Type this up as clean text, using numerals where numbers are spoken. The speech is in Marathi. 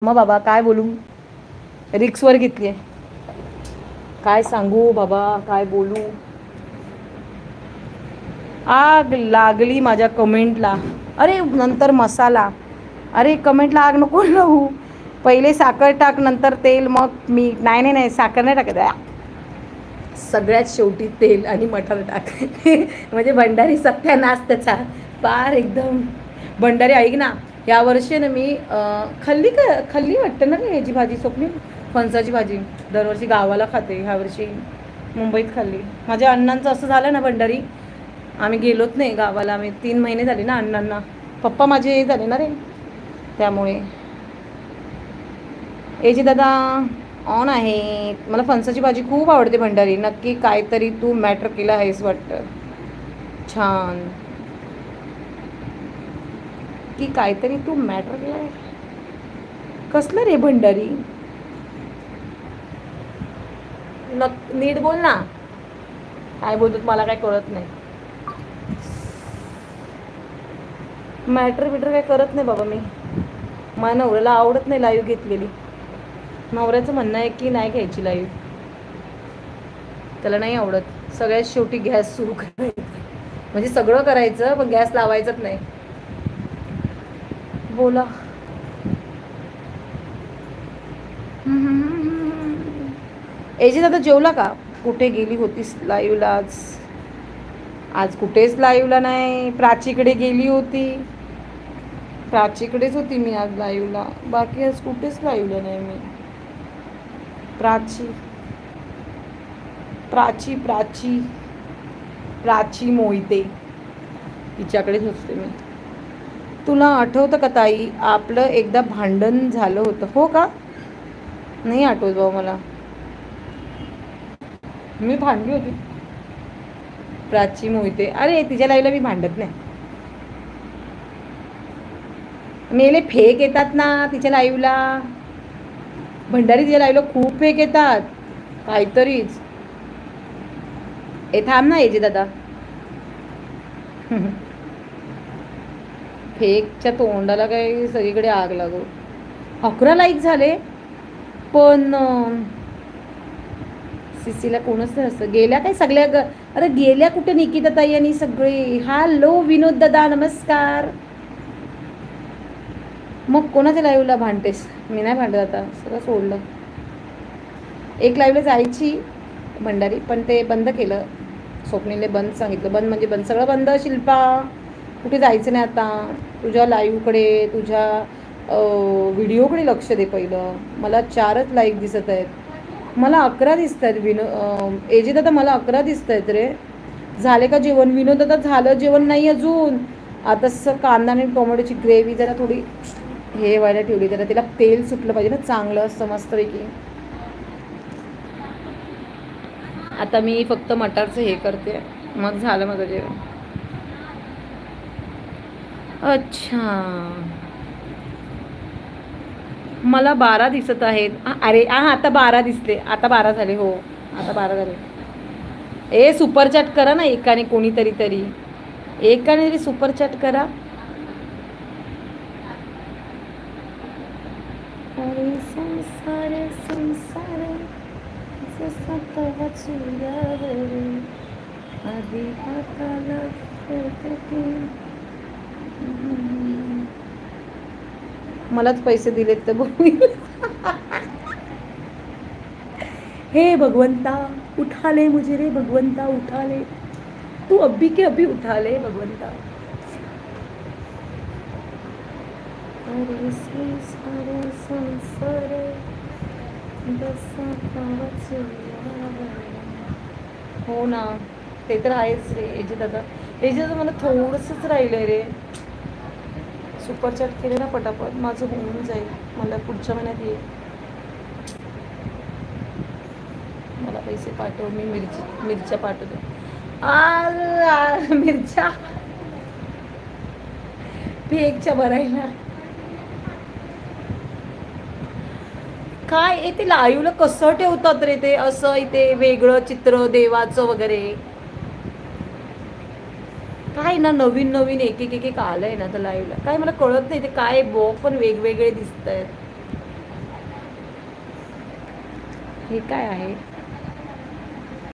मग बाबा काय बोलू, रिक्सवर घेतली. काय सांगू बाबा, काय बोलू. आग लागली माझ्या कमेंटला. अरे नंतर मसाला. अरे कमेंटला आग नको लावू. पहिले साखर टाक, नंतर तेल, मग मीठ. नाही नाही नाही, साखर नाही टाकत. सगळ्यात शेवटी तेल आणि मटर टाक. म्हणजे भंडारी सत्यानाश त्याचा. पार एकदम भंडारी. ऐक ना, या वर्षी ना मी खाल्ली वाटतं ना ह्याची भाजी, स्वप्नी फणसाची भाजी. दरवर्षी गावाला खाते, ह्या वर्षी मुंबईत खाल्ली. माझ्या अण्णांचं असं झालं ना भंडारी, आम्ही गेलोच नाही गावाला. आम्ही 3 महिने झाले ना अण्णांना. पप्पा माझे हे झाले ना रे, त्यामुळे. एजी दादा ऑन आहे. मला फणसाची भाजी खूप आवडते. भंडारी नक्की काहीतरी तू मॅटर केलं आहेस वाटतं. छान की काहीतरी तू मॅटर केलं आहे. कसलं रे भंडारी, नीट बोल ना. काय बोलतो मला काय कळत नाही. मॅटर बिटर काय करत नाही बाबा मी. मला नवऱ्याला आवडत नाही लाईव्ह घेतलेली. नवऱ्याचं म्हणणं आहे की नाही घ्यायची लाईव्ह, त्याला नाही आवडत. सगळ्यात शेवटी गॅस सुरू करायचं, म्हणजे सगळं करायचं पण गॅस लावायचंच नाही. बोला. एजी दादा जेवला का? कुठे गेली होतीस लाईव्हला आज? आज कुठेच लाईव्हला नाही. प्राचीकडे गेली होती. प्राचीकडेच होती मी आज लाईव्हला. बाकी आज कुठेच लाईव्हला नाही मी. प्राची प्राची प्राची प्राची मोहिते, तिच्याकडेच असते मी. तुला आठवतं का ताई, आपलं एकदा भांडण झालं होतं? हो का? नाही आठवत बाबा मला. मी भांडली होती प्राची मोहिते. अरे तिच्या लाईव्हला मी भांडत नाही. मेले फेक येतात ना तिच्या लाईव्हला. भंडारी तिच्या लाईव्हला खूप फेक येतात काहीतरीच. ए थांब ना एजे दादा. फेकच्या तोंडाला काही सगळीकडे आग लागो. 11 लाईक झाले पण सीसीला कोणच नसतं. गेल्या काय सगळ्या अरे गेल्या कुठे निकिता ताई आणि सगळे. हॅलो विनोद दादा, नमस्कार. मग कोणाच्या लाईव्हला भांडतेस? मी नाही भांडत आता, सगळं सोडलं. एक लाईव्हला जायची भंडारी, पण ते बंद केलं. स्वप्नीलने बंद सांगितलं. बंद म्हणजे बंद, सगळं बंद. शिल्पा कुठे जायचं नाही आता. तुझ्या लाईव्हकडे, तुझ्या व्हिडिओकडे लक्ष दे पहिलं. मला 4च लाईक दिसत आहेत. मला 11 दिसत आहेत. एजी दादा मला 11 दिसत आहेत रे. झाले का जेवण? विनोद दादा झालं जेवण? नाही अजून. आता कांदा आणि टोमॅटोची ग्रेव्ही जरा थोडी हे व्हायला ठेवली. जरा तिला तेल सुटलं पाहिजे ना चांगलं असतं मस्तपैकी. आता मी फक्त मटारचं हे करते, मग झालं माझं जेवण. अच्छा, मला 12 दिसत आहेत. अरे आता 12 दिसले. आता 12 झाले. हो आता 12 झाले. ए सुपर चॅट करा ना एकाने, कोणीतरी तरी एकाने तरी सुपर चॅट करा. अरे संसार संसार जसा तवा चुल्यावर आधी हाताला फटके. मलाच पैसे दिलेत तर बोल. हे भगवंता उठा ले मुझे रे भगवंता, उठा ले तू अभी के अभी, उठा ले भगवंता. अरे संसार संसार जसा तवा चुल्यावर. हो ना, ते तर आहेच रे एजे दादा. एजे दादा मला थोडंसंच राहिलंय रे. सुपर चॅट केले ना पटापट, माझं होऊन जाईल. मला पुढच्या महिन्यात येईल. मला पैसे पाठव, मी मिरच्या पाठवते. मिरच्या फेकच्या भरायला. काय ते लाईव्हला कसं ठेवतात रे ते असं, इथे वेगळं चित्र देवाचं वगैरे. काय ना नवीन नवीन एक एक एक आलंय ना तर लाईव्हला. काय मला कळत नाही ते काय. बॉक पण वेगवेगळे दिसत आहेत. हे काय आहे?